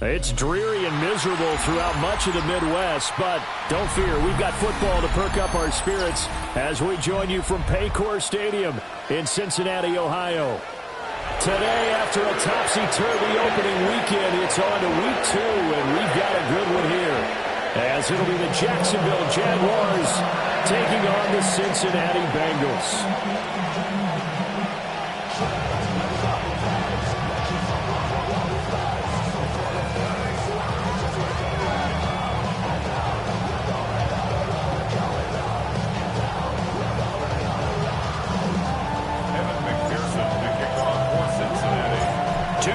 It's dreary and miserable throughout much of the Midwest, but don't fear, we've got football to perk up our spirits as we join you from Paycor Stadium in Cincinnati, Ohio. Today, after a topsy-turvy opening weekend, it's on to week 2, and we've got a good one here, as it'll be the Jacksonville Jaguars taking on the Cincinnati Bengals.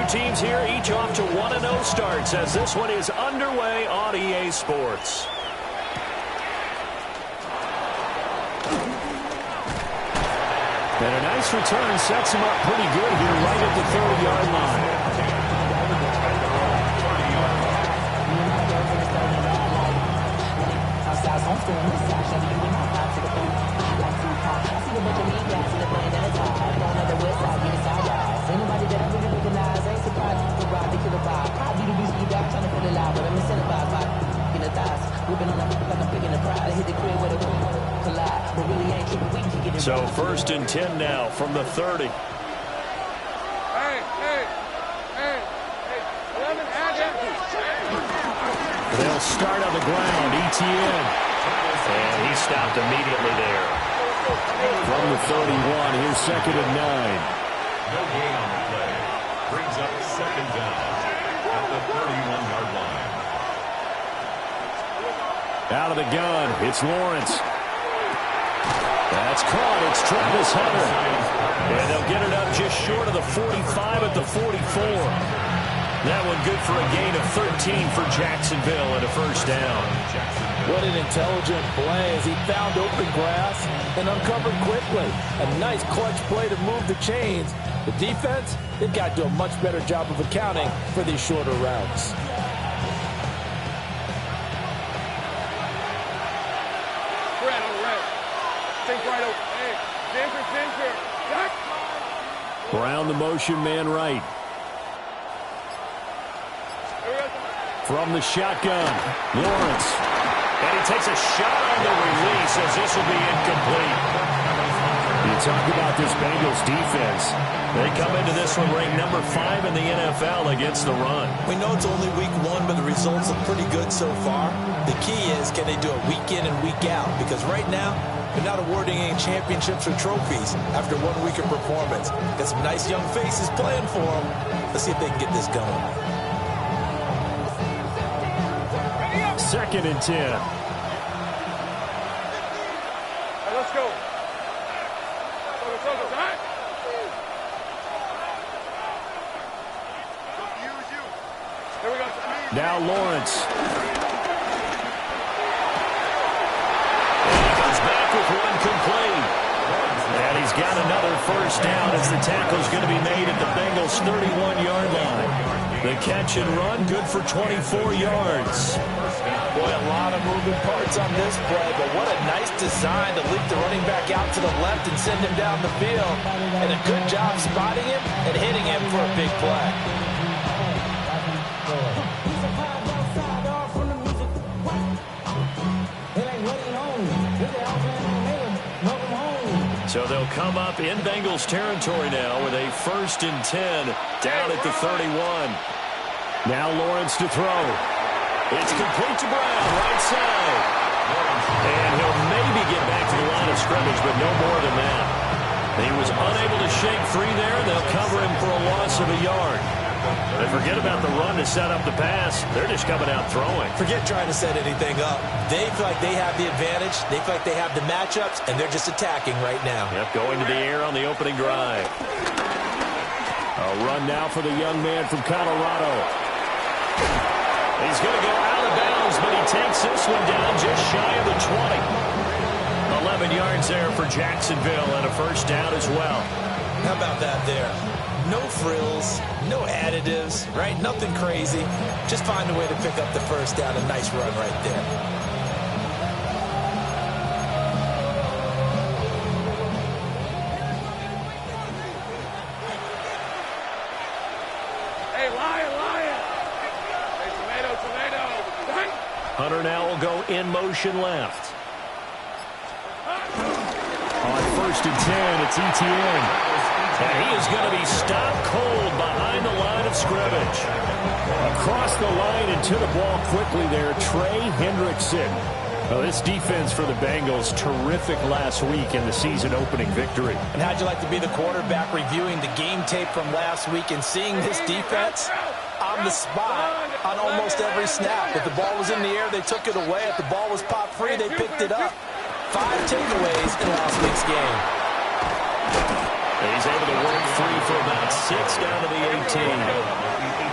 Teams here, each off to 1-0 starts as this one is underway on EA Sports. And a nice return sets him up pretty good here right at the 30-yard line. So 1st and 10 now from the 30. They'll start on the ground. ETN. And he stopped immediately there. From the 31, here's 2nd and 9. No gain on the play. Brings up 2nd down at the 31-yard line. Out of the gun, it's Lawrence. That's caught. It's Travis Hunter. And they'll get it up just short of the 45 at the 44. That one good for a gain of 13 for Jacksonville and a 1st down. What an intelligent play as he found open grass and uncovered quickly. A nice clutch play to move the chains. The defense, they've got to do a much better job of accounting for these shorter routes. Brown the motion man right. From the shotgun, Lawrence. And he takes a shot on the release as this will be incomplete. You talk about this Bengals defense. They come into this one ranked number 5 in the NFL against the run. We know it's only week 1, but the results look pretty good so far. The key is, can they do it week in and week out? Because right now, they're not awarding any championships or trophies after 1 week of performance. Got some nice young faces playing for them. Let's see if they can get this going. 2nd and 10. Let's go. Now Lawrence. And he comes back with one complete. And he's got another 1st down as the tackle's going to be made at the Bengals' 31-yard line. The catch and run, good for 24 yards. Boy, a lot of moving parts on this play, but what a nice design to leap the running back out to the left and send him down the field. And a good job spotting him and hitting him for a big play. So they'll come up in Bengals territory now with a 1st and 10 down at the 31. Now Lawrence to throw. It's complete to Brown, right side. And he'll maybe get back to the line of scrimmage, but no more than that. He was unable to shake free there. They'll cover him for a loss of a yard. And forget about the run to set up the pass. They're just coming out throwing. Forget trying to set anything up. They feel like they have the advantage. They feel like they have the matchups, and they're just attacking right now. Yep, going to the air on the opening drive. A run now for the young man from Colorado. He's going to go out of bounds, but he takes this one down just shy of the 20. 11 yards there for Jacksonville and a 1st down as well. How about that there? No frills, no additives, right? Nothing crazy. Just find a way to pick up the 1st down. A nice run right there. Hey, Lion! Hey, Hunter now will go in motion left. On 1st and 10, it's Etienne. And he is going to be stopped cold behind the line of scrimmage. Across the line and to the ball quickly there, Trey Hendrickson. Well, this defense for the Bengals, terrific last week in the season-opening victory. And how'd you like to be the quarterback reviewing the game tape from last week and seeing this defense on the spot on almost every snap? If the ball was in the air, they took it away. If the ball was popped free, they picked it up. 5 takeaways in last week's game. He's able to work free for about 6 down to the 18.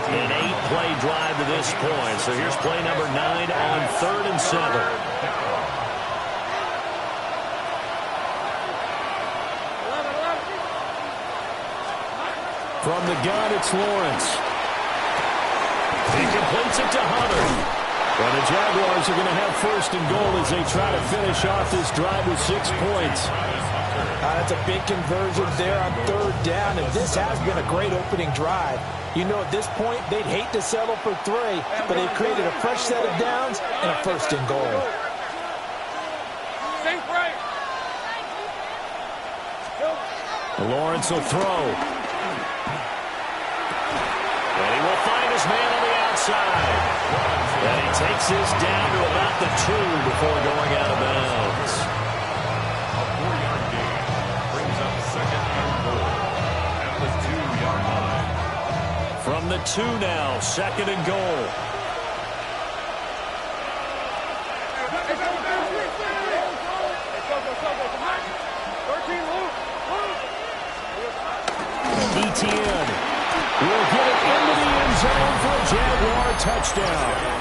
An 8-play drive to this point. So here's play number 9 on 3rd and 7. From the gun, it's Lawrence. He completes it to Hunter. And the Jaguars are going to have 1st and goal as they try to finish off this drive with 6 points. That's a big conversion there on 3rd down, and this has been a great opening drive. You know, at this point, they'd hate to settle for 3, but they've created a fresh set of downs and a 1st and goal. Lawrence will throw. And he will find his man on the outside. And he takes this down to about the 2 before going out of bounds. A 4-yard gain brings up 2nd and goal at the 2-yard line. From the 2 now, 2nd and goal. Etienne will get it into the end zone for a Jaguar touchdown.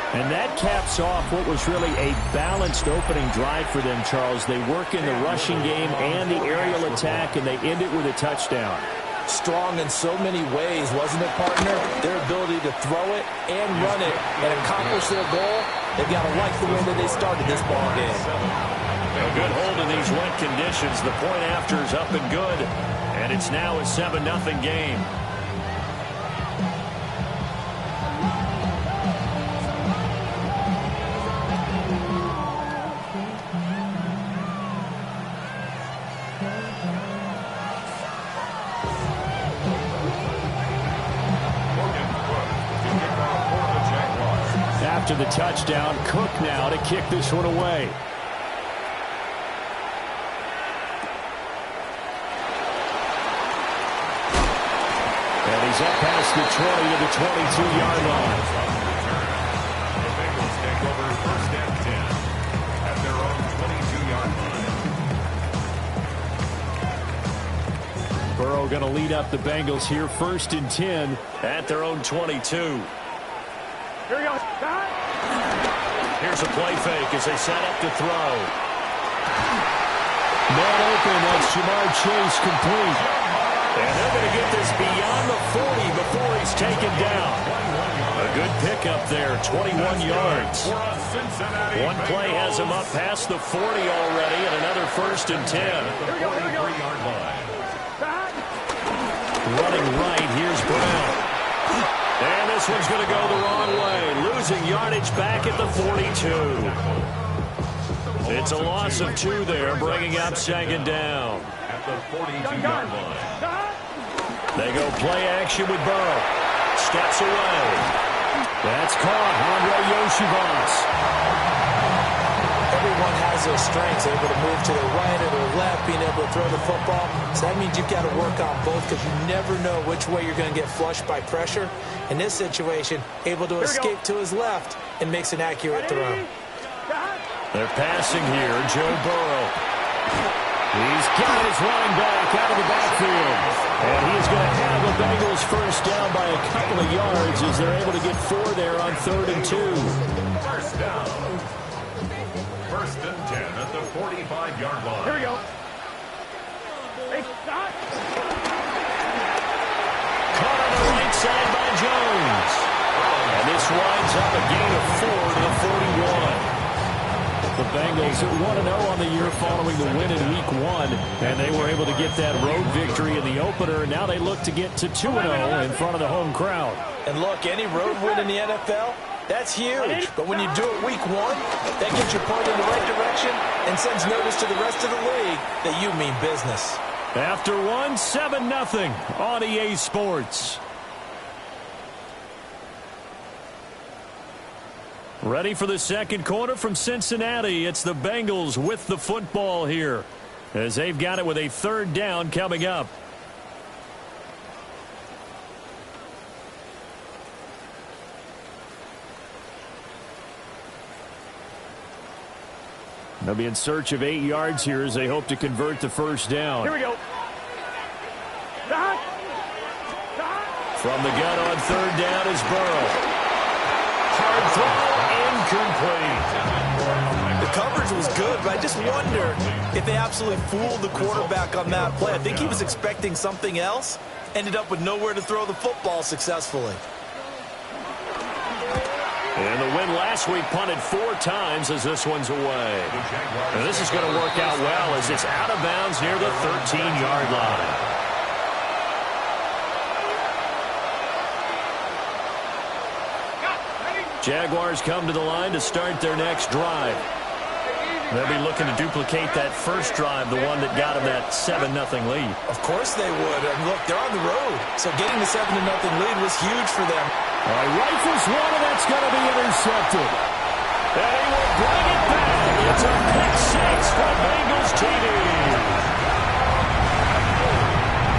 And that caps off what was really a balanced opening drive for them, Charles. They work in the rushing game and the aerial attack, and they end it with a touchdown. Strong in so many ways, wasn't it, partner? Their ability to throw it and run it and accomplish their goal. They've got to like the way that they started this ball game. A good hold in these wet conditions. The point after is up and good. And it's now a 7-0 game. After the touchdown, Cook now to kick this one away. And he's up past the 20 to the 22-yard line. The Bengals take over 1st and 10 at their own 22-yard line. Burrow going to lead up the Bengals here, 1st and 10 at their own 22. Here we go. Here's a play fake as they set up to throw. Man open, that's Jamar Chase complete. And they're going to get this beyond the 40 before he's taken down. A good pickup there, 21 yards. One play has him up past the 40 already, and another 1st and 10. Yard line. Running right, here's Brown. And this one's going to go the wrong way, losing yardage back at the 42. It's a loss of 2 there, bringing up 2nd down. At the 42-yard line. They go play action with Burrow. Steps away. That's caught. Andre Yoshivas. Everyone has their strengths, able to move to their right or their left, being able to throw the football. So that means you've got to work on both because you never know which way you're going to get flushed by pressure. In this situation, able to escape to his left and makes an accurate throw. They're passing here. Joe Burrow. He's got his running back out of the backfield. And he's going to have the Bengals 1st down by a couple of yards as they're able to get 4 there on 3rd and 2. 1st down. 1st and 10 at the 45-yard line. Here we go. Hey, stop. Caught on the right side by Jones. And this winds up a gain of 4 to the 41. The Bengals at 1-0 on the year following the win in Week 1. And they were able to get that road victory in the opener. Now they look to get to 2-0 in front of the home crowd. And look, any road win in the NFL, That's huge. But when you do it week one, that gets your point in the right direction and sends notice to the rest of the league that you mean business. After one, 7-0 on EA Sports. Ready for the second quarter from Cincinnati. It's the Bengals with the football here, as they've got it with a third down coming up. They'll be in search of 8 yards here as they hope to convert the first down. Here we go. From the gun on third down is Burrow. Hard throw, incomplete. The coverage was good, but I just wonder if they absolutely fooled the quarterback on that play. I think he was expecting something else, ended up with nowhere to throw the football successfully. And the win last week punted 4 times as this one's away. And this is going to work out well as it's out of bounds near the 13-yard line. Jaguars come to the line to start their next drive. They'll be looking to duplicate that first drive, the one that got them that 7-0 lead. Of course they would. And look, they're on the road. So getting the 7-0 lead was huge for them. All right, rifles one, and that's going to be intercepted. And he will bring it back. It's a pick six from Bengals TV.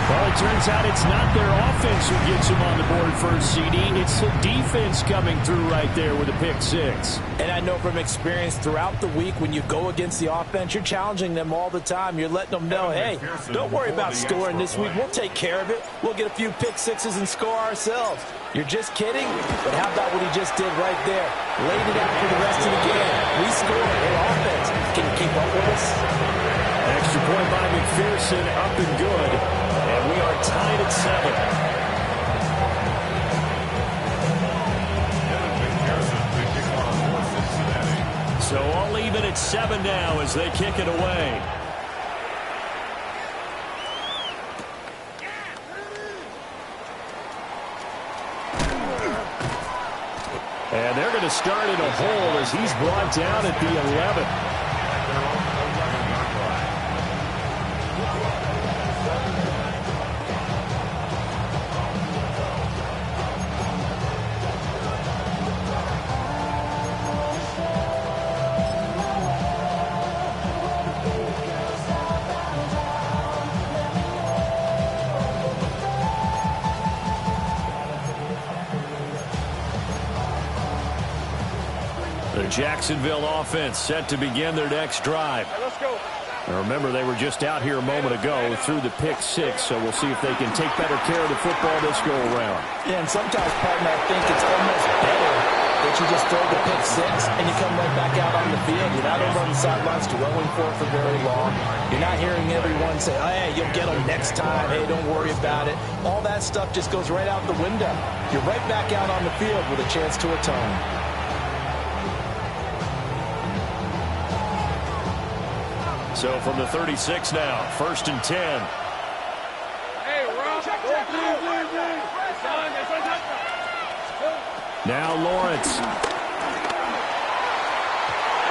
Well, it turns out it's not their offense who gets them on the board first, CD. It's the defense coming through right there with a pick six. And I know from experience throughout the week when you go against the offense, you're challenging them all the time. You're letting them know, hey, don't worry about scoring this week. We'll take care of it. We'll get a few pick sixes and score ourselves. You're just kidding? But how about what he just did right there? Laid it out for the rest of the game. We scored. Hey, offense, can you keep up with us? Extra point by McPherson, up and good. And we are tied at 7. So all even at 7 now as they kick it away. And they're going to start in a hole as he's brought down at the 11. Jacksonville offense set to begin their next drive. Let's go. Now remember, they were just out here a moment ago through the pick six, so we'll see if they can take better care of the football this go around. Yeah, and sometimes, partner, I think it's almost better that you just throw the pick six and you come right back out on the field. You're not over on the sidelines dwelling for it for very long. You're not hearing everyone say, oh, hey, you'll get them next time. Hey, don't worry about it. All that stuff just goes right out the window. You're right back out on the field with a chance to atone. So from the 36 now, 1st and 10. Hey, we're up. Now Lawrence.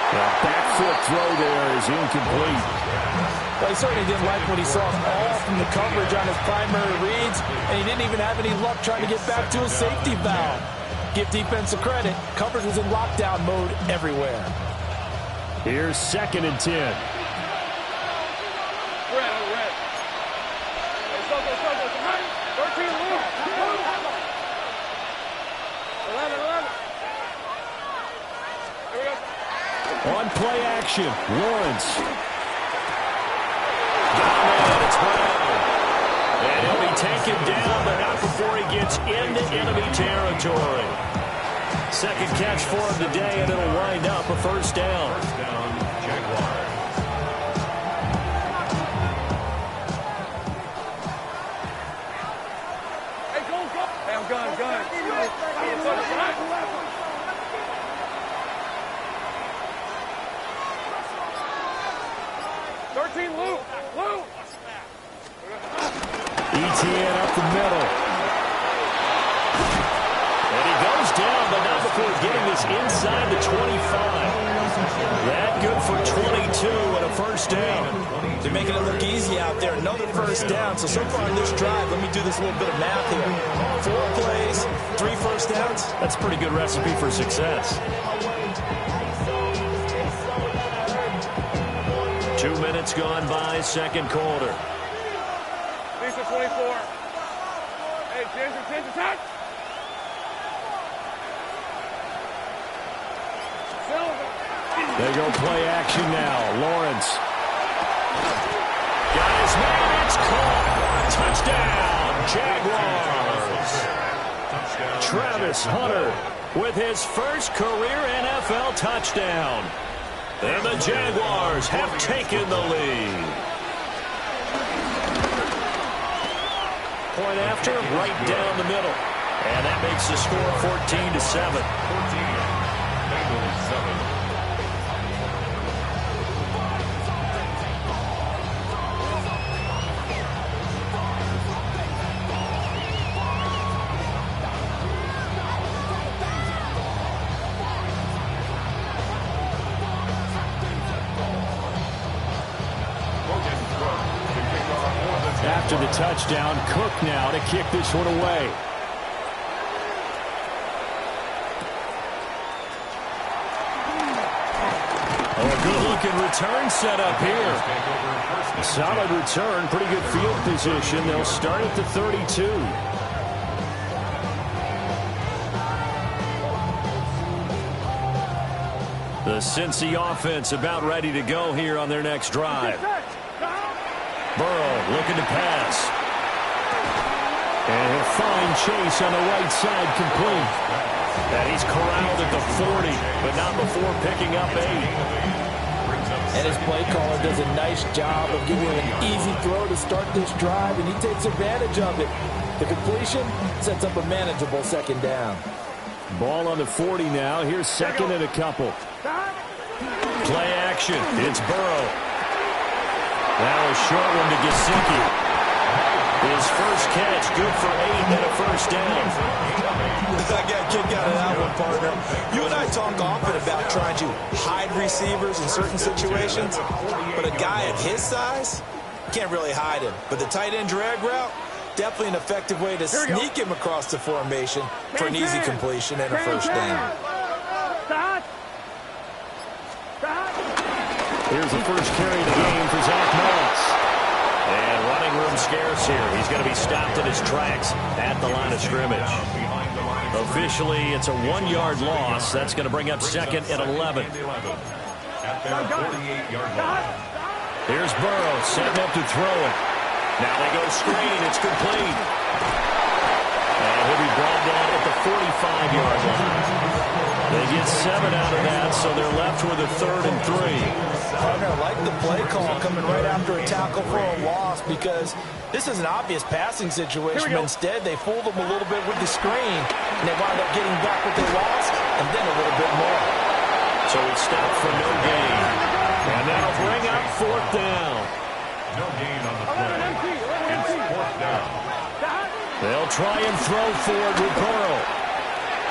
The back foot throw there is incomplete. Well, he certainly didn't like what he saw all from the coverage on his primary reads, and he didn't even have any luck trying to get back to his safety valve. Give defense a credit. Coverage was in lockdown mode everywhere. Here's 2nd and 10. On play action, Lawrence. Got him, it's Brown. And he'll be taken down, but not before he gets into enemy territory. Second catch for him today, and it'll wind up a first down. First down, Jaguars. Hey, go. Hey, I'm gun. 13, Lou. ETN up the middle. And he goes down, but not before getting the inside the 25. That good for 22 and a first down. They're making it look easy out there. Another first down. So far in this drive, let me do this little bit of math here. 4 plays, 3 first downs. That's a pretty good recipe for success. 2 minutes gone by, second quarter. Lisa 24. Hey, James, attack! They go play action now. Lawrence. Got his man. It's caught. Touchdown, Jaguars. Travis Hunter with his first career NFL touchdown. And the Jaguars have taken the lead. Point after, right down the middle. And that makes the score 14-7. 14. Bengals 7. After the touchdown, Cook now to kick this one away. Oh, a good-looking return set up here. A solid return, pretty good field position. They'll start at the 32. The Cincy offense about ready to go here on their next drive. Burrow looking to pass. And he'll find Chase on the right side complete. And he's corralled at the 40, but not before picking up 8. And his play caller does a nice job of giving him an easy throw to start this drive, and he takes advantage of it. The completion sets up a manageable second down. Ball on the 40 now. Here's second and a couple. Play action. It's Burrow. Now a short one to Gesicki. His first catch, good for 8 and a first down. I got a kick out of that one, partner. You and I talk often about trying to hide receivers in certain situations, but a guy at his size, can't really hide him. But the tight end drag route, definitely an effective way to sneak him across the formation for an easy completion and a first down. Here's the first carry of the game for Zach Moss. And running room scarce here. He's going to be stopped in his tracks at the line of scrimmage. Officially, it's a 1-yard loss. That's going to bring up second and 11. At their 48-yard line. Here's Burrow setting up to throw it. Now they go screen. It's complete. And he'll be brought down at the 45-yard line. They get 7 out of that, so they're left with a 3rd and 3. Partner, I like the play call coming right after a tackle for a loss because this is an obvious passing situation. But instead, they fooled them a little bit with the screen, and they wound up getting back what they lost, and then a little bit more. So it's stopped for no gain. And they'll bring up 4th down. No gain on the play. It's 4th down. They'll try and throw forward with Burrow.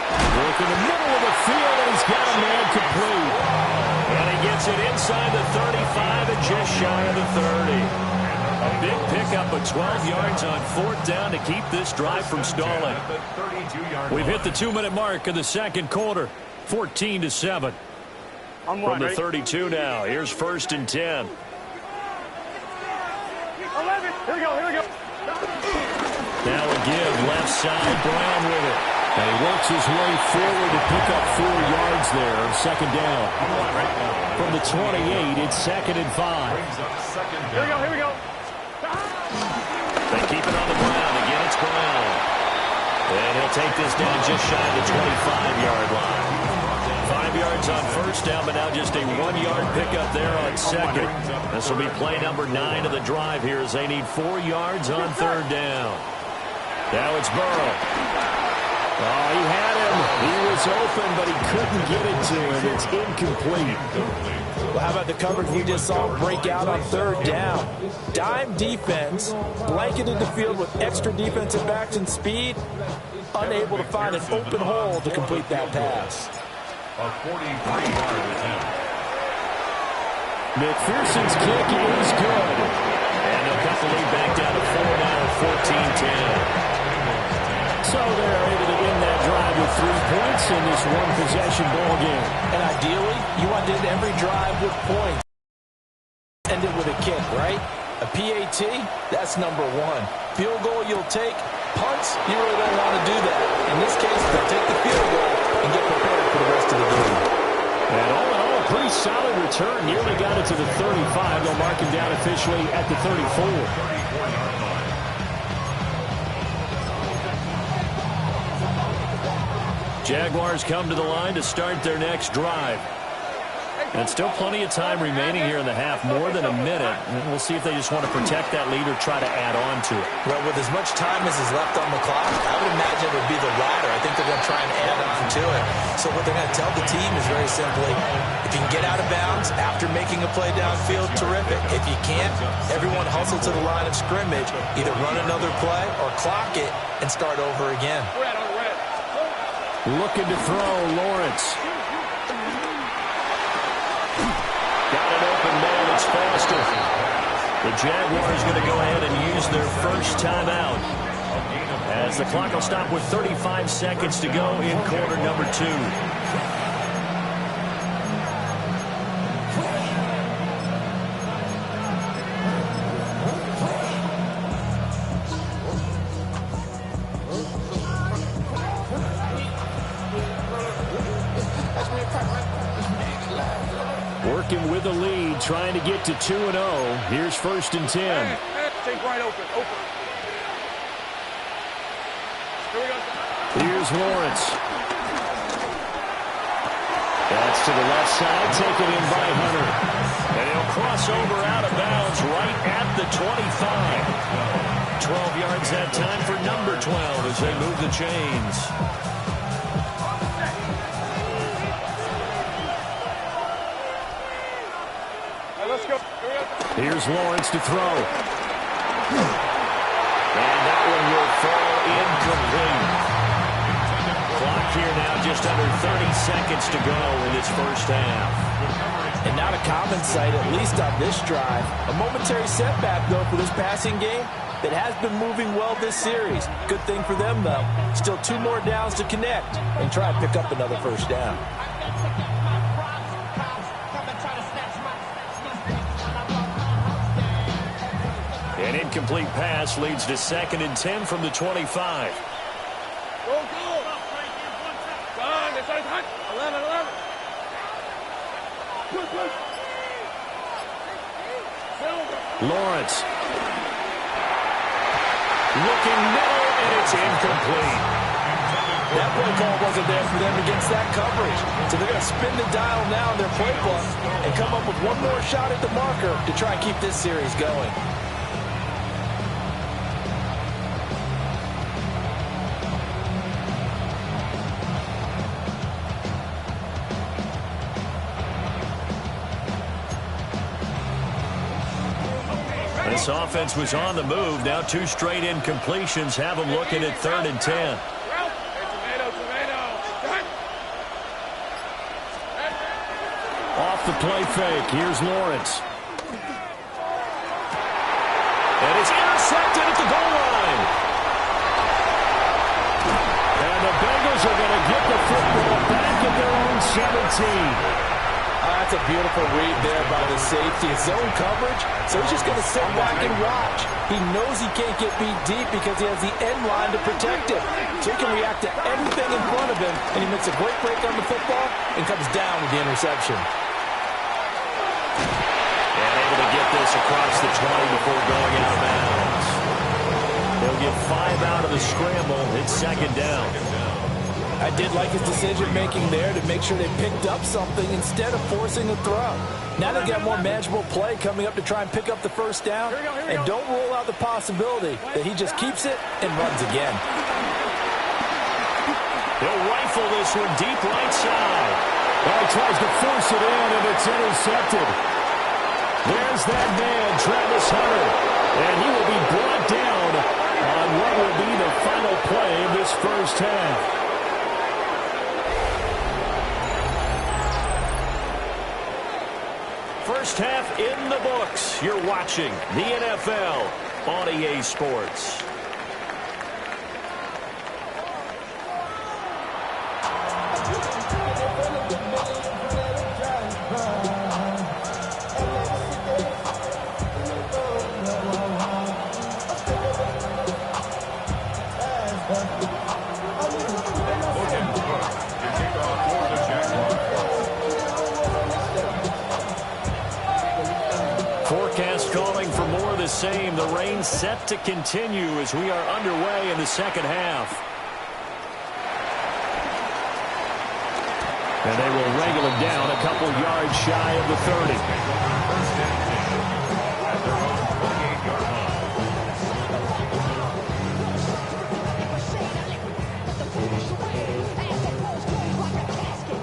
Look in the middle of the field, and he's got a man complete. And he gets it inside the 35 and just shy of the 30. A big pickup of 12 yards on 4th down to keep this drive from stalling. We've hit the 2-minute mark in the second quarter, 14-7. From the 32 now, here's 1st and 10. 11. Here we go. Now a give, left side, Brown with it. And he works his way forward to pick up 4 yards there, second down. From the 28, it's 2nd and 5. Here we go. They keep it on the ground. Again, it's Brown. And he'll take this down just shy of the 25-yard line. 5 yards on 1st down, but now just a 1-yard pickup there on 2nd. This will be play number 9 of the drive here as they need 4 yards on 3rd down. Now it's Burrow. Oh, he had him. He was open, but he couldn't get it to him. It's incomplete. Well, how about the coverage we just saw break out on 3rd down? Dime defense, blanketed the field with extra defensive backs and speed, unable to find an open hole to complete that pass. A 43-yard attempt. McPherson's kick is good. And they'll cut the lead back down to 4 now at 14-10. So they're able to end that drive with 3 points in this one-possession ball game. And ideally, you want to end every drive with points. End it with a kick, right? A PAT, that's number 1. Field goal you'll take. Punts, you really don't want to do that. In this case, they'll take the field goal and get prepared for the rest of the game. And all in all, a pretty solid return. Nearly got it to the 35. They'll mark him down officially at the 34. 34-yard line. Jaguars come to the line to start their next drive. And still plenty of time remaining here in the half, more than a minute. And we'll see if they just want to protect that lead or try to add on to it. Well, with as much time as is left on the clock, I would imagine it would be the latter. I think they're going to try and add on to it. So what they're going to tell the team is very simply, if you can get out of bounds after making a play downfield, terrific. If you can't, everyone hustle to the line of scrimmage, either run another play or clock it and start over again. Looking to throw, Lawrence. Got an open man, it's Foster. The Jaguars going to go ahead and use their first timeout, as the clock will stop with 35 seconds to go in quarter number 2. Working with a lead, trying to get to 2-0. Here's 1st and 10. Take right open. Here we go. Here's Lawrence. That's to the left side, taken in by Hunter. And he'll cross over out of bounds right at the 25. 12 yards that time for number 12 as they move the chains. Let's go. Here's Lawrence to throw. And that one will fall incomplete. Clock here now just under 30 seconds to go in this first half. And not a common sight, at least on this drive. A momentary setback, though, for this passing game that has been moving well this series. Good thing for them, though. Still 2 more downs to connect and try to pick up another first down. An incomplete pass leads to 2nd and 10 from the 25. Go. Done. This is hot. 11. Push. Lawrence. Looking middle, and it's incomplete. That play call wasn't there for them against that coverage. So they're going to spin the dial now in their playbook and come up with one more shot at the marker to try and keep this series going. This offense was on the move. Now 2 straight incompletions have them looking at 3rd and 10. Off the play fake. Here's Lawrence. And it's intercepted at the goal line. And the Bengals are going to get the football back at their own 17. That's a beautiful read there by the safety. Zone coverage, so he's just going to sit back and watch. He knows he can't get beat deep because he has the end line to protect him. So he can react to everything in front of him, and he makes a great break on the football and comes down with the interception. And able to get this across the 20 before going out of bounds. They'll get 5 out of the scramble. It's 2nd down. I did like his decision-making there to make sure they picked up something instead of forcing a throw. Now they've got more manageable play coming up to try and pick up the first down. And don't rule out the possibility that he just keeps it and runs again. He'll rifle this one deep right side. Well, he tries to force it in, and it's intercepted. There's that man, Travis Hunter. And he will be brought down on what will be the final play of this first half. First half in the books. You're watching the NFL on EA Sports. Forecast calling for more of the same. The rain set to continue as we are underway in the second half. And they will wrangle him down a couple yards shy of the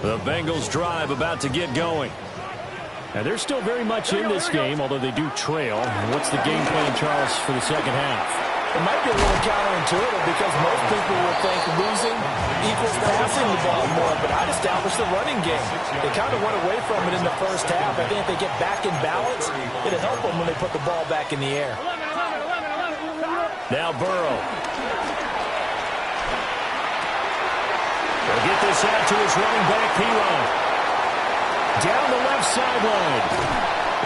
30. The Bengals drive about to get going. Now, they're still very much in this game, although they do trail. What's the game plan, Charles, for the second half? It might be a little counterintuitive because most people would think losing equals passing the ball more, but I'd establish the running game. They kind of went away from it in the first half. I think if they get back in balance, it'll help them when they put the ball back in the air. Now Burrow. They'll get this out to his running back, P-Ron. Down the left sideline.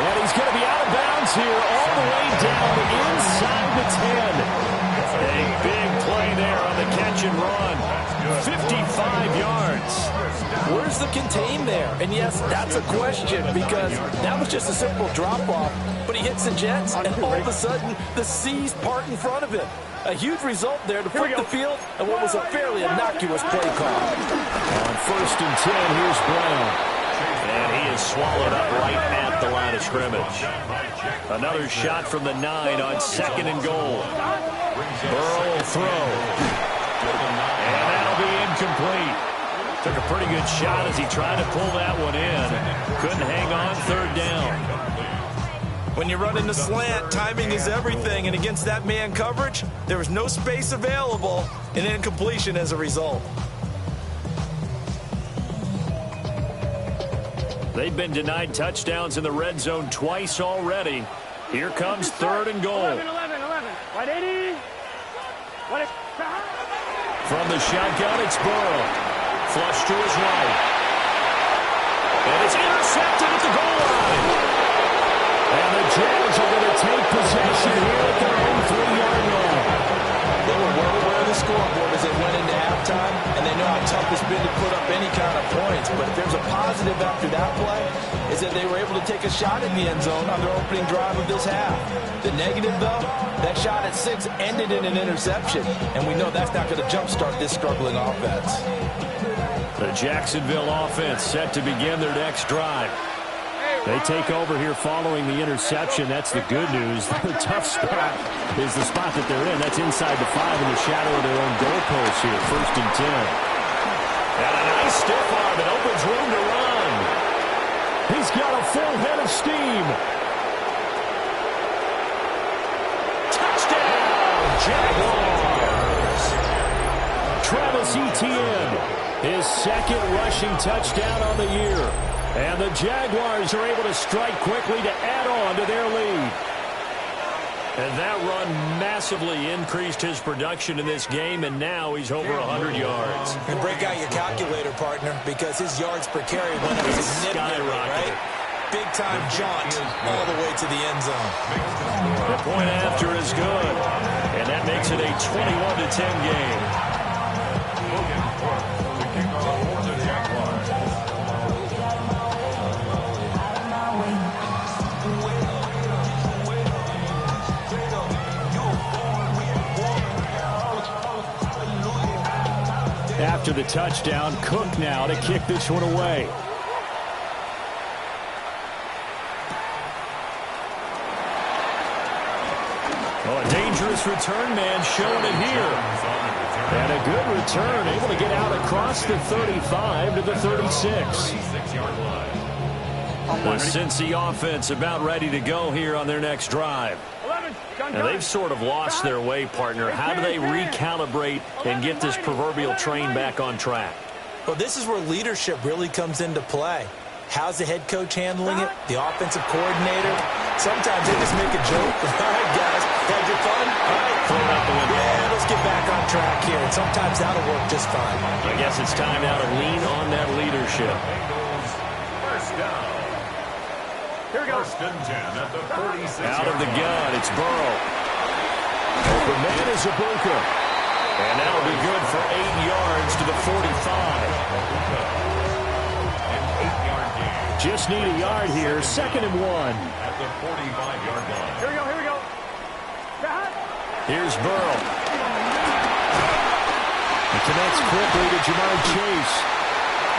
And he's going to be out of bounds here all the way down inside the 10. A big play there on the catch and run. 55 yards. Where's the contain there? And yes, that's a question because that was just a simple drop-off. But he hits the Jets, and all of a sudden, the seas part in front of him. A huge result there to flip the field and what was a fairly innocuous play call. On 1st and 10, here's Brown. And he is swallowed up right at the line of scrimmage. Another shot from the 9 on 2nd and goal. Burrow will throw. And that'll be incomplete. Took a pretty good shot as he tried to pull that one in. Couldn't hang on, 3rd down. When you run in the slant, timing is everything. And against that man coverage, there was no space available. An incompletion as a result. They've been denied touchdowns in the red zone twice already. Here comes 3rd and goal. 11. 180. From the shotgun, it's Burrow. Flush to his right. And it's intercepted at the goal line. And the Jags are going to take possession here at their own 3-yard line. They were well aware of the scoreboard as they went into halftime, and they know how tough it's been to put up any kind of points. But if there's a positive after that play, is that they were able to take a shot in the end zone on their opening drive of this half. The negative, though, that shot at 6 ended in an interception, and we know that's not going to jumpstart this struggling offense. The Jacksonville offense set to begin their next drive. They take over here following the interception. That's the good news. The tough spot is the spot that they're in. That's inside the 5 in the shadow of their own goalpost here. 1st and 10. And a nice stiff arm. It opens room to run. He's got a full head of steam. Touchdown, Jaguars. Travis Etienne, his 2nd rushing touchdown on the year. And the Jaguars are able to strike quickly to add on to their lead. And that run massively increased his production in this game, and now he's over 100 yards. And break out your calculator, partner, because his yards per carry went up significantly, right? Big-time jaunt all the way to the end zone. The point after is good, and that makes it a 21-10 game. After the touchdown, Cook now to kick this one away. Oh, a dangerous return man showing it here. And a good return, able to get out across the 35 to the 36. The Cincy offense about ready to go here on their next drive. Now, they've sort of lost their way, partner. How do they recalibrate and get this proverbial train back on track? Well, this is where leadership really comes into play. How's the head coach handling it? The offensive coordinator? Sometimes they just make a joke. All right, guys, had your fun? All right, throw it out the window. Yeah, let's get back on track here. And sometimes that'll work just fine. I guess it's time now to lean on that leadership. Bengals, first down. Here we go. First and 10 at the 46. Out of the gun, it's Burrow. Open man is Ibuka. And that'll be good for 8 yards to the 45. Just need a yard here, 2nd and 1. At the 45-yard line. Here we go, here we go. Here's Burrow. He connects quickly to Jamar Chase.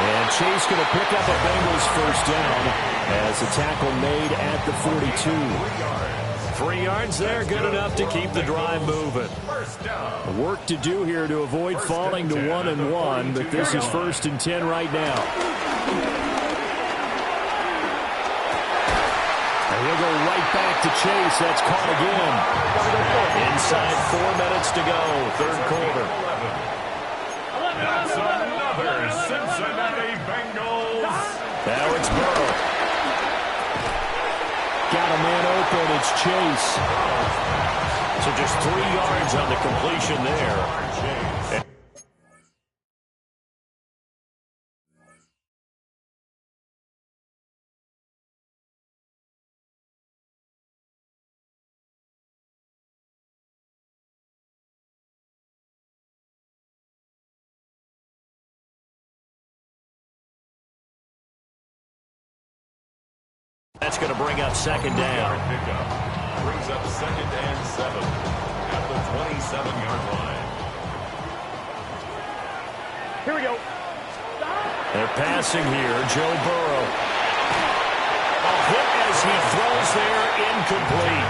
And Chase going to pick up a Bengals first down as a tackle made at the 42. 3 yards there, good enough to keep the drive moving. Work to do here to avoid falling to 1 and 1, but this is 1st and 10 right now. And he'll go right back to Chase. That's caught again. Inside 4 minutes to go, 3rd quarter. That's another Cincinnati Bengals. Now it's Burrow. Got a man open. It's Chase. So just 3 yards on the completion there. That's going to bring up 2nd down. Brings up 2nd and 7 at the 27-yard line. Here we go. They're passing here. Joe Burrow. A hit as he throws there, incomplete.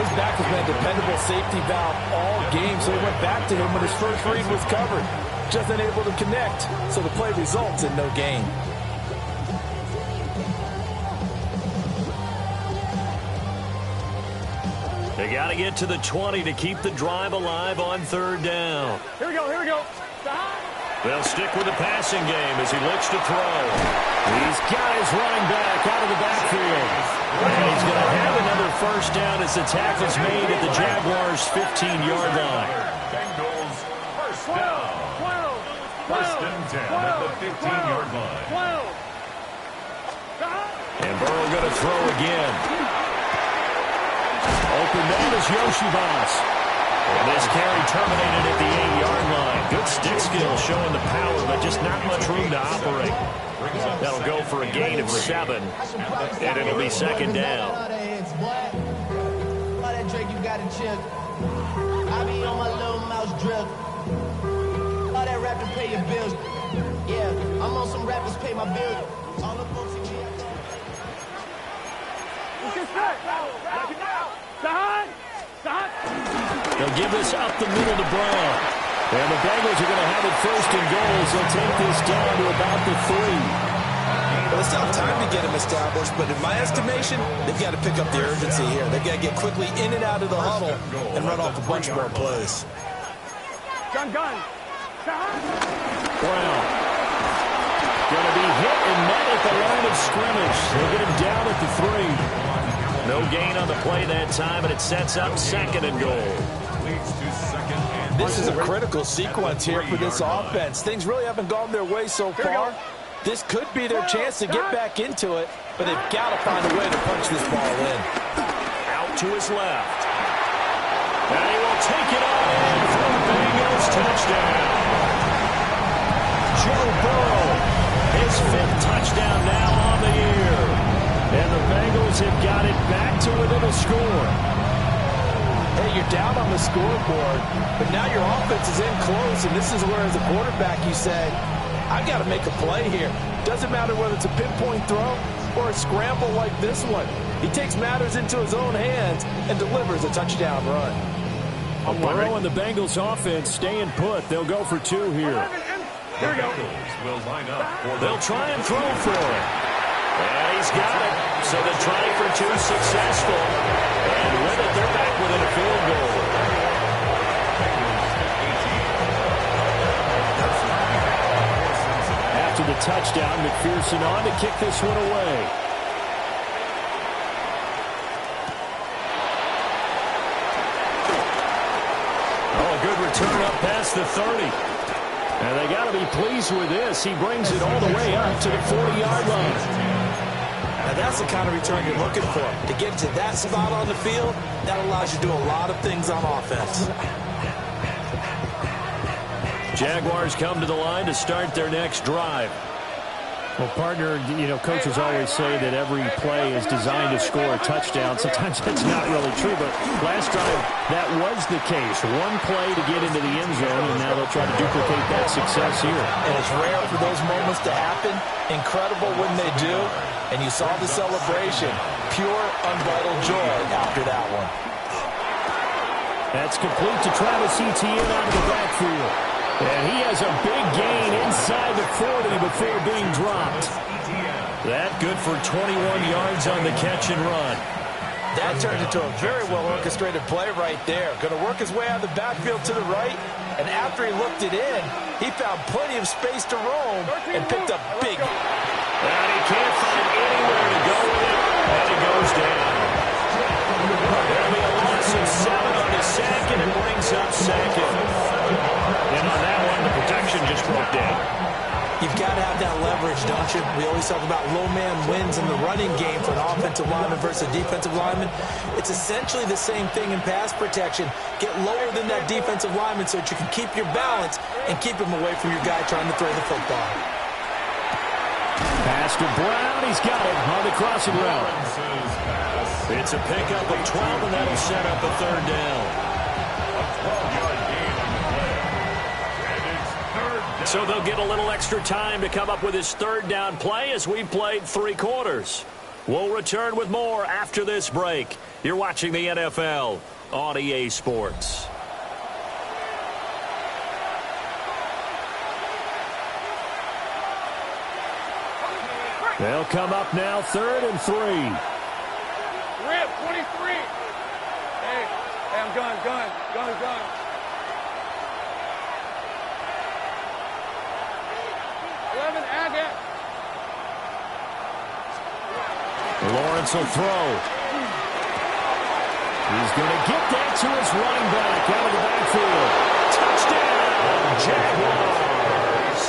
His back has been a dependable safety valve all game, so he went back to him when his first read was covered. Just unable to connect, so the play results in no gain. They got to get to the 20 to keep the drive alive on 3rd down. Here we go, here we go. They'll stick with the passing game as he looks to throw. He's got his running back out of the backfield. And he's going to have another first down as the tackle's made at the Jaguars' 15-yard line. Bengals, first down. 1st and 10 at the 15-yard line. And Burrow going to throw again. Open man is Yoshibas. And this carry terminated at the 8-yard line. Good stick skill showing the power, but just not much room to operate. That'll go for a gain of 7, and it'll be 2nd down. All that Drake, you got to chill. I be on my little mouse drill. All that rap to pay your bills. Yeah, I'm on some rappers pay my bills. All the folks in here. They'll give this up the middle to Brown. And the Bengals are going to have it 1st and goal. They'll take this down to about the 3. Well, it's not time to get him established, but in my estimation, they've got to pick up the urgency here. They've got to get quickly in and out of the huddle and run off a bunch more plays. Gun. Brown. Going to be hit and met at the line of scrimmage. They'll get him down at the 3. No gain on the play that time, and it sets up 2nd and goal. Leads to 2nd and This is a critical sequence here for this offense. Things really haven't gone their way so far. This could be their chance to get back into it, but they've got to find a way to punch this ball in. Out to his left. And he will take it on in for the Bengals touchdown. Joe Burrow, his 5th touchdown now on the year. And the Bengals have got it back to within a score. Hey, you're down on the scoreboard, but now your offense is in close, and this is where, as a quarterback, you say, I've got to make a play here. Doesn't matter whether it's a pinpoint throw or a scramble like this one. He takes matters into his own hands and delivers a touchdown run. Burrow and the Bengals offense staying put. They'll go for 2 here. Here we go. Will line up. They'll try and throw for it. And he's got it. So the try for 2 successful. And with it, they're back within a field goal. After the touchdown. McPherson on to kick this one away. Oh, a good return up past the 30. And they got to be pleased with this. He brings it all the way up to the 40-yard line. Now that's the kind of return you're looking for. To get to that spot on the field, that allows you to do a lot of things on offense. Jaguars come to the line to start their next drive. Well, partner, coaches always say that every play is designed to score a touchdown. Sometimes that's not really true, but last drive, that was the case. One play to get into the end zone, and now they'll try to duplicate that success here. And it's rare for those moments to happen. Incredible when they do. And you saw the celebration. Pure, unbridled joy after that one. That's complete to Travis Etienne out of the backfield. And he has a big gain inside the 40 before being dropped. That good for 21 yards on the catch and run. That turned into a very well-orchestrated play right there. Going to work his way out of the backfield to the right. And after he looked it in, he found plenty of space to roam and picked up big. And he can't find anywhere to go with it. And it goes down. There'll be a loss of 7 on the sack, and it brings up second. And on that one, the protection just broke down. You've got to have that leverage, don't you? We always talk about low man wins in the running game for an offensive lineman versus a defensive lineman. It's essentially the same thing in pass protection. Get lower than that defensive lineman so that you can keep your balance and keep him away from your guy trying to throw the football. Pass to Brown. He's got it on the crossing route. It's a pickup of 12, and that'll set up a third down. So they'll get a little extra time to come up with his third down play as we've played 3 quarters. We'll return with more after this break. You're watching the NFL on EA Sports. They'll come up now 3rd and 3. Rip, 23. Hey, I'm gun. 11, Agate. Lawrence will throw. He's going to get that to his running back out of the backfield. Touchdown, Jaguars.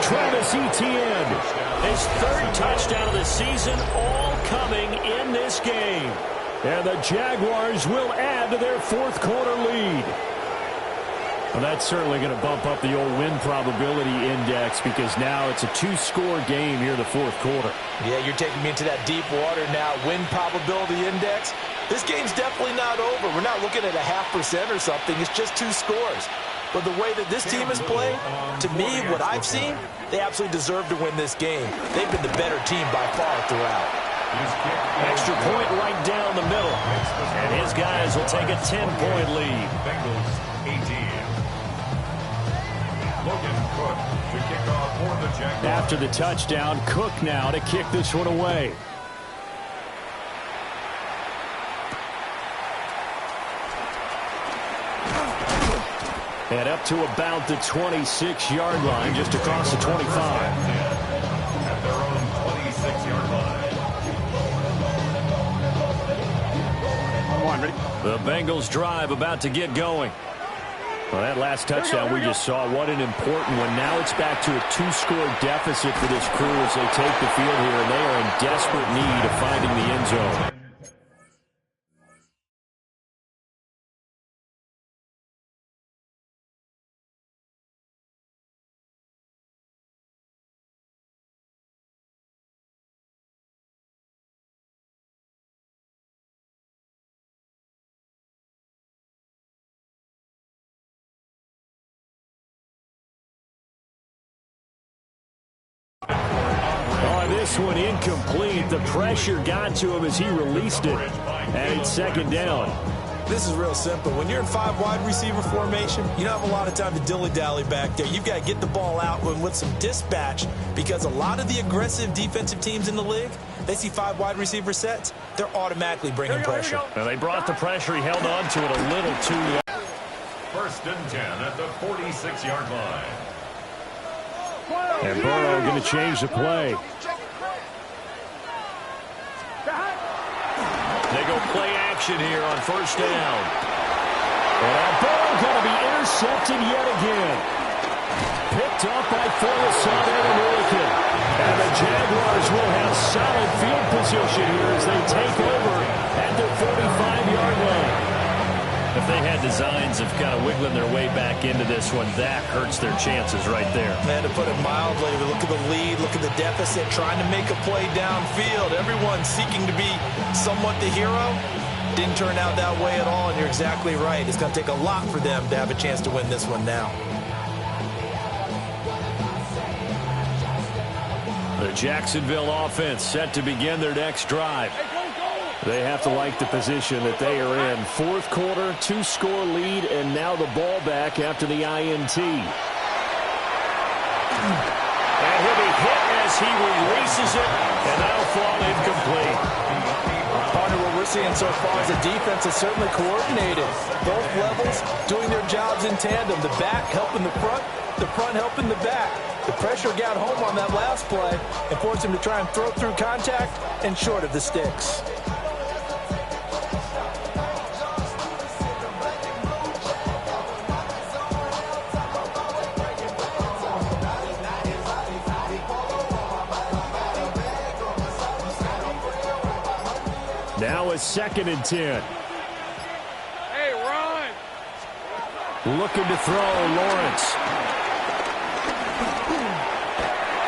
Travis Etienne. His 3rd touchdown of the season, all coming in this game. And the Jaguars will add to their 4th quarter lead. Well, that's certainly going to bump up the old win probability index because now it's a 2-score game here in the 4th quarter. Yeah, you're taking me into that deep water now. Win probability index. This game's definitely not over. We're not looking at a 0.5% or something. It's just 2 scores. But the way that this team has played, to me, what I've seen, they absolutely deserve to win this game. They've been the better team by far throughout. Extra point right down the middle. And his guys will take a 10-point lead. Bengals 18. Logan Cook to kick off for the Jaguars. After the touchdown, Cook now to kick this one away. And up to about the 26-yard line, just across the 25. At their own 26-yard line. Come on, ready? The Bengals drive about to get going. Well, that last touchdown we just saw, what an important one. Now it's back to a 2-score deficit for this crew as they take the field here, and they are in desperate need of finding the end zone. This one incomplete. The pressure got to him as he released it. And it's 2nd down. This is real simple. When you're in 5 wide receiver formation, you don't have a lot of time to dilly-dally back there. You've got to get the ball out with some dispatch because a lot of the aggressive defensive teams in the league, they see 5 wide receiver sets, they're automatically bringing pressure. Now they brought the pressure. He held on to it a little too long. 1st and 10 at the 46-yard line. And Burrow going to change the play. They go play action here on first down. And Burrow going to be intercepted yet again. Picked up by Forsythe and Milliken. And the Jaguars will have solid field position here as they take over at their 45-yard line. If they had designs of kind of wiggling their way back into this one, that hurts their chances right there. Man, to put it mildly, look at the lead, look at the deficit, trying to make a play downfield. Everyone seeking to be somewhat the hero. Didn't turn out that way at all, and you're exactly right. It's going to take a lot for them to have a chance to win this one now. The Jacksonville offense set to begin their next drive. They have to like the position that they are in. Fourth quarter, 2-score lead, and now the ball back after the INT. And he'll be hit as he releases it, and that'll fall incomplete. Partner, what we're seeing so far is the defense is certainly coordinated. Both levels doing their jobs in tandem. The back helping the front helping the back. The pressure got home on that last play and forced him to try and throw through contact and short of the sticks. Now a 2nd and 10. Hey, Ron. Looking to throw, Lawrence.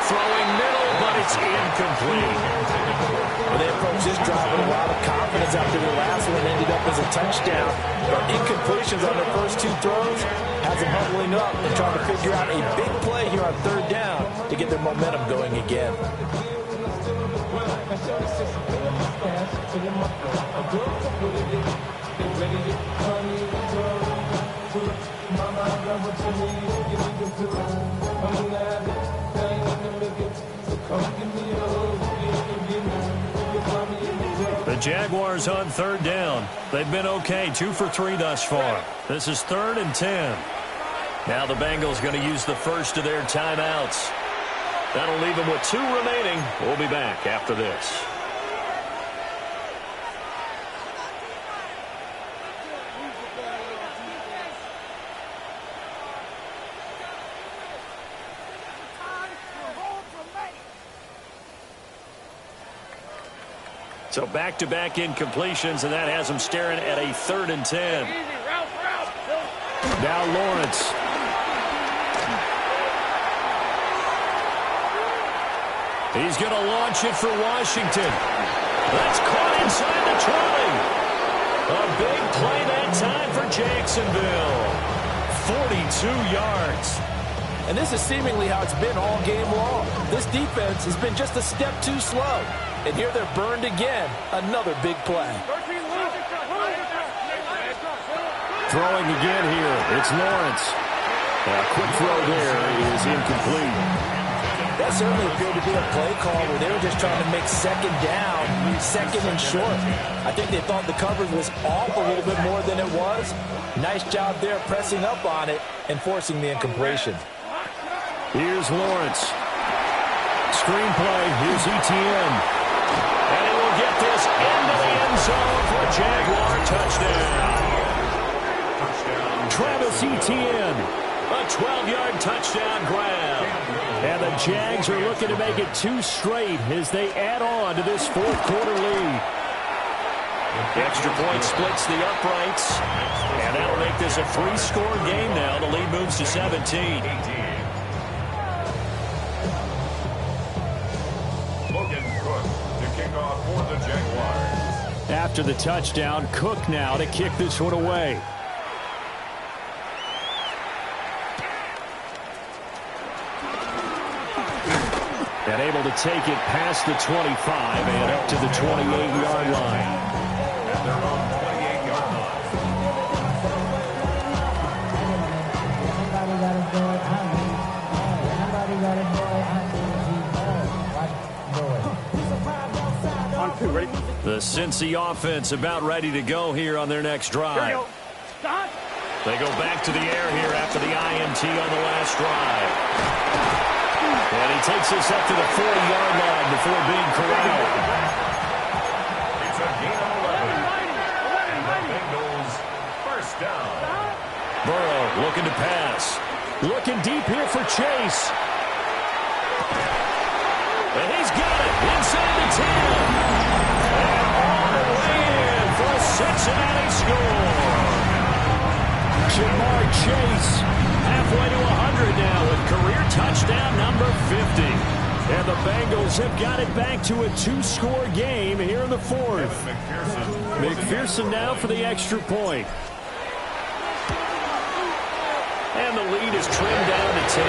Throwing middle, but it's incomplete. Well, they approached this drive with a lot of confidence after their last one ended up as a touchdown. But incompletions on their first 2 throws has them huddling up and trying to figure out a big play here on 3rd down to get their momentum going again. The Jaguars on 3rd down. They've been okay, 2 for 3 thus far. This is 3rd and 10. Now the Bengals going to use the first of their timeouts. That'll leave them with 2 remaining. We'll be back after this. So back-to-back incompletions, and that has them staring at a 3rd and 10. Now Lawrence. He's going to launch it for Washington. That's caught inside the 20. A big play that time for Jacksonville. 42 yards. And this is seemingly how it's been all game long. This defense has been just a step too slow. And here they're burned again. Another big play. Throwing again here. It's Lawrence. A quick throw there is incomplete. That certainly appeared to be a play call where they were just trying to make 2nd down, 2nd and short. I think they thought the coverage was off a little bit more than it was. Nice job there pressing up on it and forcing the incompletion. Here's Lawrence. Screenplay. Here's Etienne. And he will get this into the end zone for a Jaguar touchdown. Travis Etienne. A 12-yard touchdown grab. And the Jags are looking to make it 2 straight as they add on to this 4th quarter lead. The extra point splits the uprights. And that'll make this a 3-score game now. The lead moves to 17. After the touchdown, Cook now to kick this one away. And able to take it past the 25 and up to the 28-yard line. At their own 28-yard On 2, ready? The Cincy offense about ready to go here on their next drive. They go back to the air here after the INT on the last drive. And he takes us up to the 40-yard line before being corralled. It's a gain of 11. And the Bengals first down. Burrow looking to pass. Looking deep here for Chase. And he's got it inside the 10. And all the way in for a Cincinnati score. Jamar Chase halfway to 100 now with career touchdown number 50. And the Bengals have got it back to a 2-score game here in the fourth. McPherson now for the extra point. And the lead is trimmed down to 10.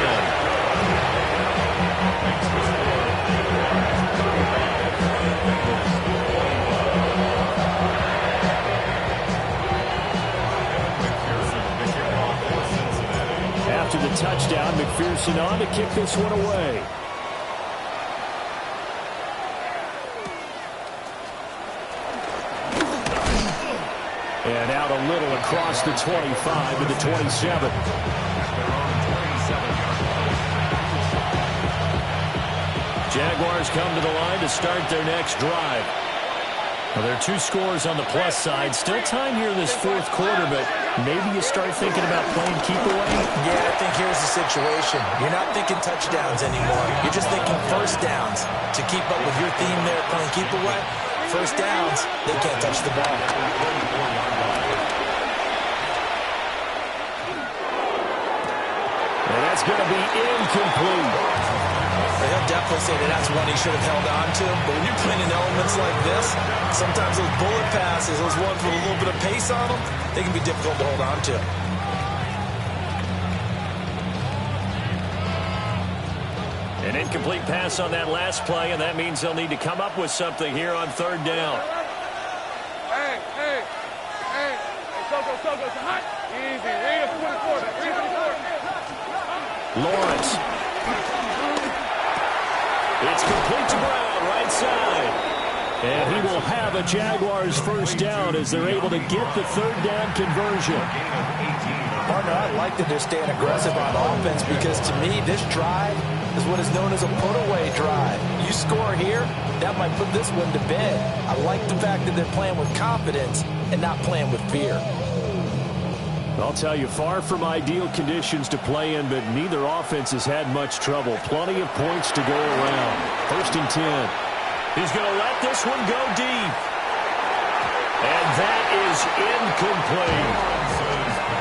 After the touchdown, McPherson on to kick this one away. And out a little across the 25 to the 27. Jaguars come to the line to start their next drive. Well, there are 2 scores on the plus side. Still time here in this fourth quarter, but maybe you start thinking about playing keep away. Yeah, I think here's the situation. You're not thinking touchdowns anymore. You're just thinking first downs. To keep up with your theme there, playing keep away, first downs, they can't touch the ball. And that's going to be incomplete. He'll definitely say that that's one he should have held on to. But when you're playing in elements like this, sometimes those bullet passes, those ones with a little bit of pace on them, they can be difficult to hold on to. An incomplete pass on that last play, and that means they'll need to come up with something here on third down. Hey, Soko, it's hot. Easy, read us 24, read 24. Lawrence. It's complete to Brown, right side. And he will have a Jaguars first down as they're able to get the third down conversion. Partner, I like that they're staying aggressive on offense because to me, this drive is what is known as a put-away drive. You score here, that might put this one to bed. I like the fact that they're playing with confidence and not playing with fear. I'll tell you, far from ideal conditions to play in, but neither offense has had much trouble. Plenty of points to go around. First and 10. He's going to let this one go deep. And that is incomplete.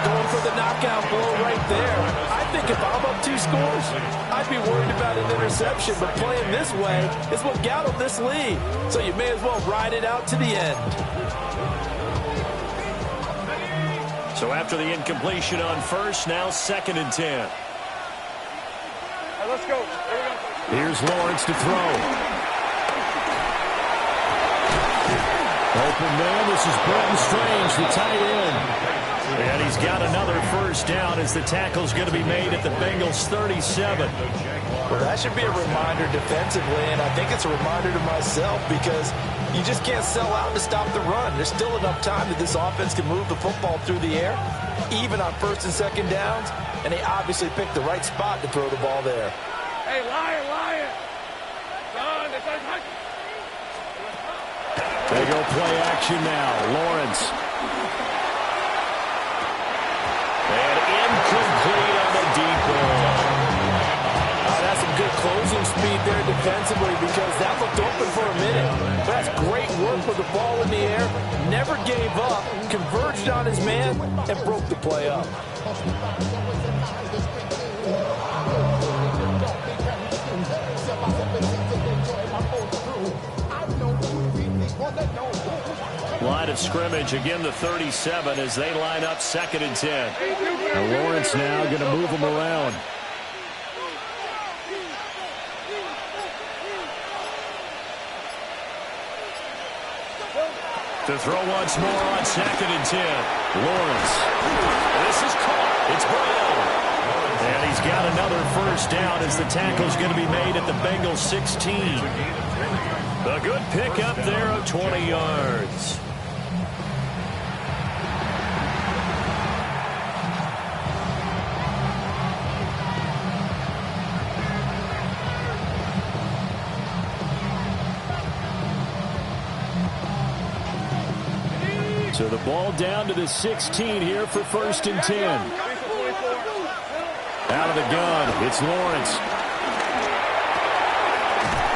Going for the knockout blow right there. I think if I'm up 2 scores, I'd be worried about an interception, but playing this way is what got him this lead. So you may as well ride it out to the end. So after the incompletion on first, now second and 10. Right, let's go. Here's Lawrence to throw. Open man, this is Brenton Strange, the tight end. And he's got another first down as the tackle's going to be made at the Bengals 37. Well, that should be a reminder defensively, and I think it's a reminder to myself because you just can't sell out to stop the run. There's still enough time that this offense can move the football through the air, even on first and second downs, and they obviously picked the right spot to throw the ball there. Hey, Lion. Son, it's hot. They go play action now. Lawrence. And incomplete on the deep ball. That's some good closing speed there defensively because that looked open for a minute. That's great work with the ball in the air. Never gave up, converged on his man, and broke the play up. Line of scrimmage, again the 37 as they line up second and 10. And Lawrence now going to move them around. To throw once more on second and 10. Lawrence. This is caught. It's Brown. And he's got another first down as the tackle's going to be made at the Bengals 16. A good pickup there of 20 yards. So the ball down to the 16 here for 1st and 10. Out of the gun, it's Lawrence.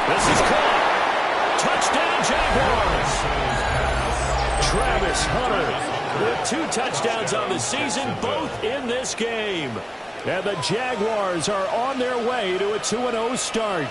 This is caught. Touchdown, Jaguars. Travis Hunter with 2 touchdowns on the season, both in this game. And the Jaguars are on their way to a 2-0 start.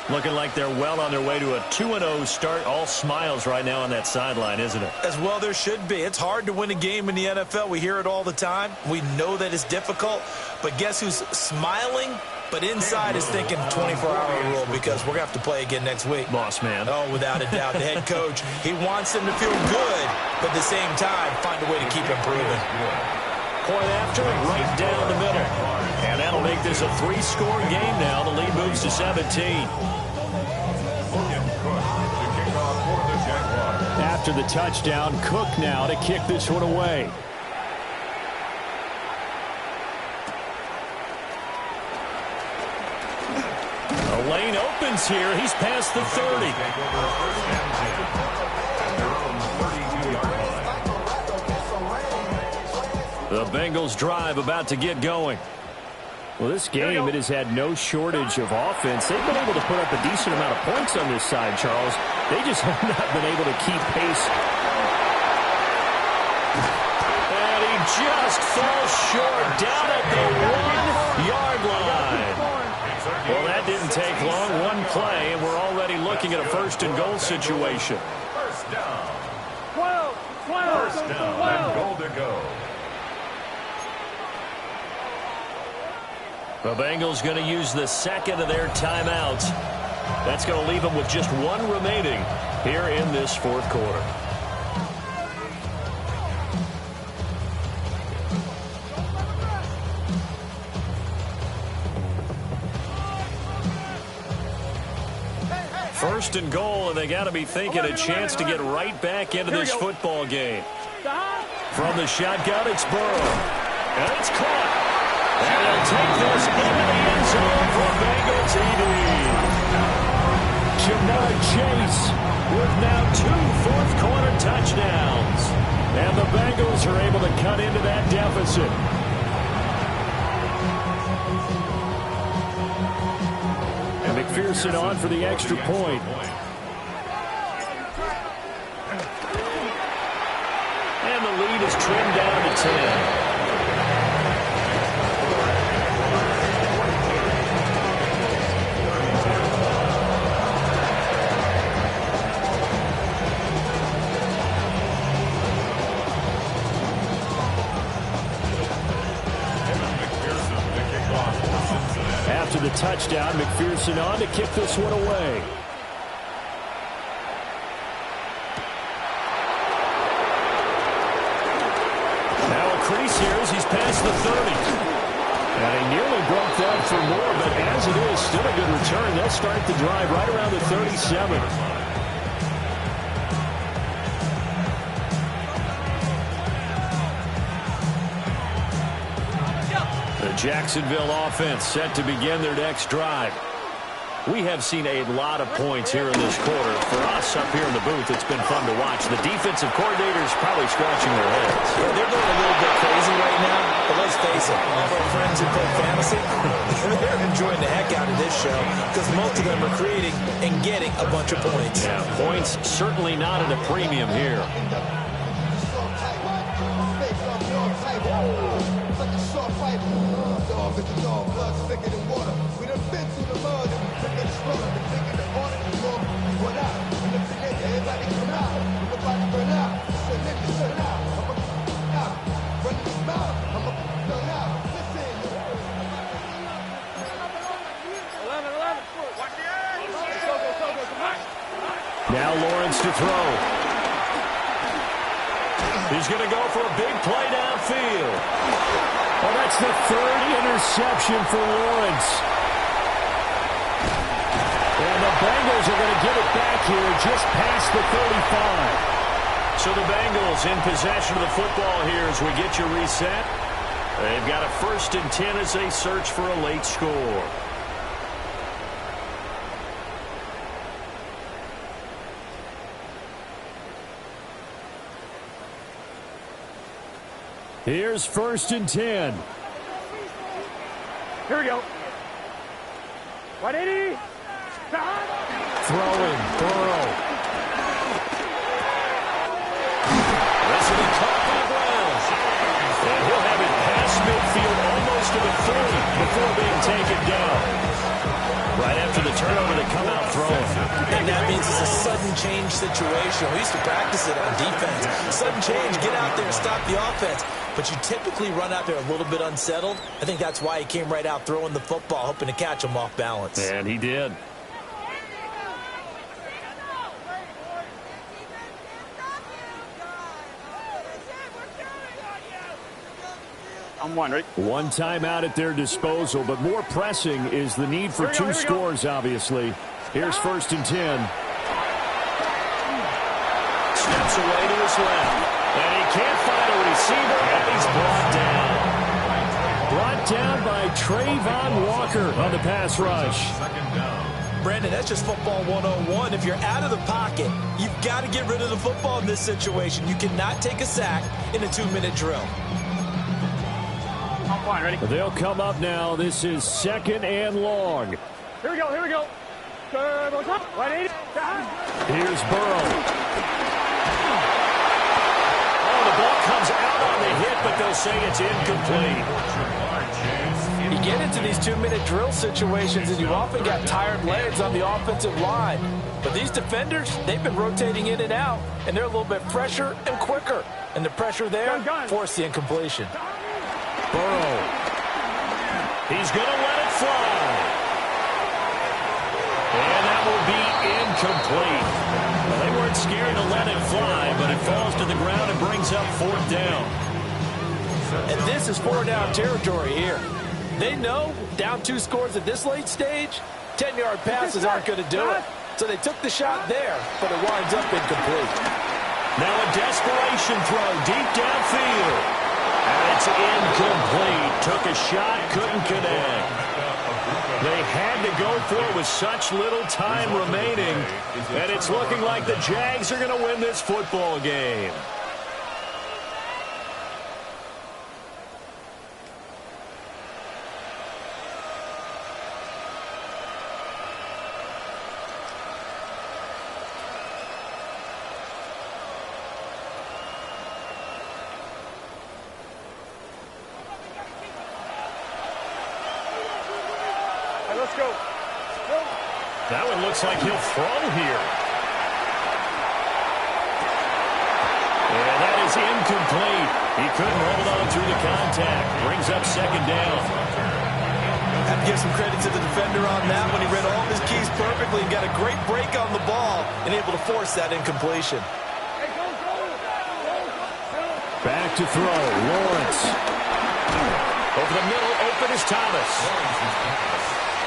Looking like they're well on their way to a 2-0 start. All smiles right now on that sideline, isn't it? As well there should be. It's hard to win a game in the NFL. We hear it all the time. We know that it's difficult. But guess who's smiling? But inside is thinking 24-hour rule because we're going to have to play again next week. Boss man. Oh, without a doubt. The head coach, he wants them to feel good, but at the same time, find a way to keep improving. Point after, right down the middle. And that'll make this a 3-score game now. The lead moves to 17. After the touchdown, Cook now to kick this one away. The lane opens here. He's past the 30. The Bengals drive about to get going. Well, this game, it has had no shortage of offense. They've been able to put up a decent amount of points on this side, Charles. They just have not been able to keep pace. And he just falls short down at the 1-yard line. Well, that didn't take long. One play, and we're already looking at a 1st and goal situation. First down. 12. First down and goal to go. The Bengals going to use the 2nd of their timeouts. That's going to leave them with just 1 remaining here in this 4th quarter. First and goal, and they got to be thinking a chance to get right back into this football game. From the shotgun, it's Burrow. And it's caught. And he'll take this into the end zone for Bengal TD. Jamar Chase with now 2 fourth-quarter touchdowns. And the Bengals are able to cut into that deficit. And McPherson on for the extra point. And the lead is trimmed down to 10. After the touchdown, McPherson on to kick this one away. Now a crease here as he's past the 30. And he nearly broke that for more, but as it is, still a good return. They'll start the drive right around the 37. The Jacksonville offense set to begin their next drive. We have seen a lot of points here in this quarter. For us up here in the booth, it's been fun to watch. The defensive coordinators probably scratching their heads. Yeah, they're going a little bit crazy right now, but let's face it, all of our friends who play fantasy, they're enjoying the heck out of this show because most of them are creating and getting a bunch of points. Yeah, points certainly not at a premium here. Now Lawrence to throw. He's going to go for a big play downfield. Well, that's the 3rd interception for Lawrence. And the Bengals are going to get it back here just past the 35. So the Bengals in possession of the football here as we get you reset. They've got a 1st and 10 as they search for a late score. Here's 1st and 10. Here we go. 180. Throwing, Burrow. This will be caught by Brown. And he'll have it past midfield almost to the 30 before being taken down. Right after the turnover, they come out throwing. And that means it's a sudden change situation. We used to practice it on defense. Sudden change, get out there, stop the offense. But you typically run out there a little bit unsettled. I think that's why he came right out throwing the football, hoping to catch him off balance. And he did. I'm one, right? One timeout at their disposal, but more pressing is the need for two scores, obviously. Here's 1st and 10. Steps away to his left. And he can't find a receiver, and he's brought down. Brought down by Trayvon Walker on the pass rush. Brandon, that's just football 101. If you're out of the pocket, you've got to get rid of the football in this situation. You cannot take a sack in a 2-minute drill. I'm fine, ready? They'll come up now. This is 2nd and long. Here we go, here we go. 180. Here's Burrow. Oh, the ball comes out on the hit, but they'll say it's incomplete. You get into these 2-minute drill situations, and you've often got tired legs on the offensive line. But these defenders, they've been rotating in and out, and they're a little bit fresher and quicker. And the pressure there forced the incompletion. Burrow. He's going to let it fly. And that will be incomplete. Well, they weren't scared to let it fly, but it falls to the ground and brings up 4th down. And this is 4-down territory here. They know down 2 scores at this late stage, 10-yard passes aren't going to do it. So they took the shot there, but it winds up incomplete. Now a desperation throw deep downfield. And it's incomplete. Took a shot, couldn't connect. They had to go for it with such little time remaining. And it's looking like the Jags are going to win this football game. Let's go. That one looks like he'll throw here. And that is incomplete. He couldn't hold on through the contact. Brings up 2nd down. Have to give some credit to the defender on that when he read all of his keys perfectly and got a great break on the ball and able to force that incompletion. Back to throw. Lawrence. Over the middle, open is Thomas.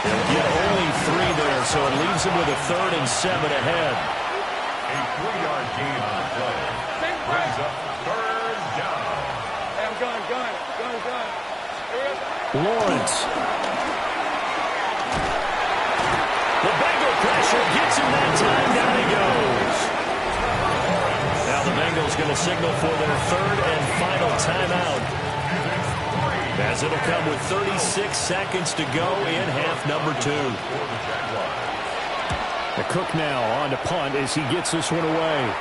They'll get only 3 there, so it leaves him with a 3rd and 7 ahead. A 3-yard gain on the play. Brings up 3rd down. Hey, I'm gun. Lawrence. The Bengal pressure gets him that time. Down he goes. Now the Bengals going to signal for their 3rd and final timeout, as it'll come with 36 seconds to go in half number 2. The Cook now on to punt as he gets this one away.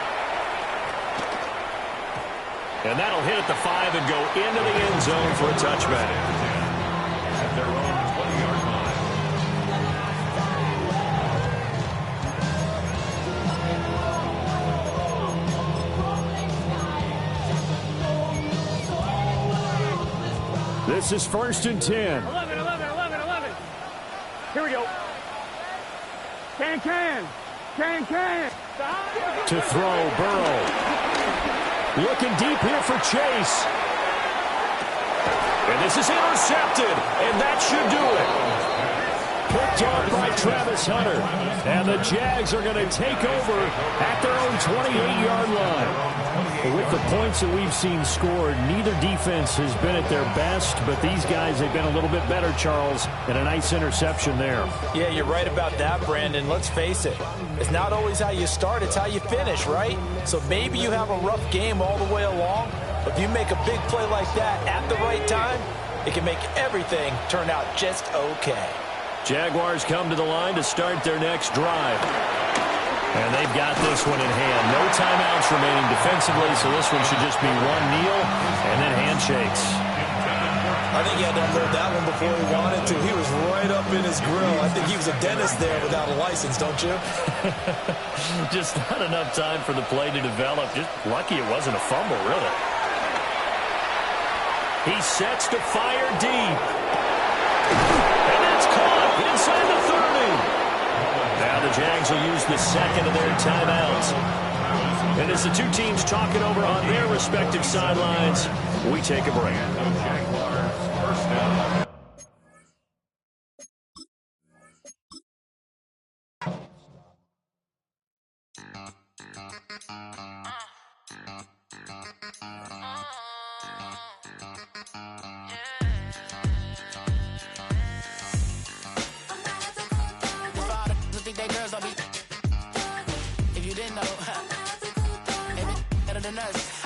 And that'll hit at the 5 and go into the end zone for a touchback. At their own 20-yard line. This is 1st and 10. 11. Here we go. Can. To throw, Burrow. Looking deep here for Chase. And this is intercepted, and that should do it. Picked off by Travis Hunter. And the Jags are going to take over at their own 28-yard line. With the points that we've seen scored, neither defense has been at their best, but these guys have been a little bit better, Charles, and a nice interception there. Yeah, you're right about that, Brandon. Let's face it. It's not always how you start, it's how you finish, right? So maybe you have a rough game all the way along, If you make a big play like that at the right time, it can make everything turn out just okay. Jaguars come to the line to start their next drive. And they've got this one in hand. No timeouts remaining defensively, so this one should just be one kneel and then handshakes. I think he had to unload that one before he wanted to. He was right up in his grill. I think he was a dentist there without a license, don't you? Just not enough time for the play to develop. Just lucky it wasn't a fumble, really. He sets to fire deep. And it's caught inside the 30. Now the Jags will use the second of their timeouts. And as the two teams talk it over on their respective sidelines, we take a break. First down. If you didn't know, better than us.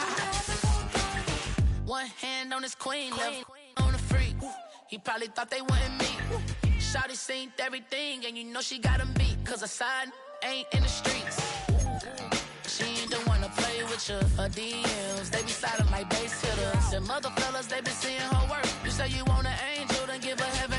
One hand on his queen, left on the freak. He probably thought they wouldn't meet. Shawty seen everything, and you know she got him beat. Cause her side ain't in the streets. She ain't the one to play with you. Her DMs, they be silent like base hitters. And mother fellas, they been seeing her work. You say you want an angel, then give her heaven.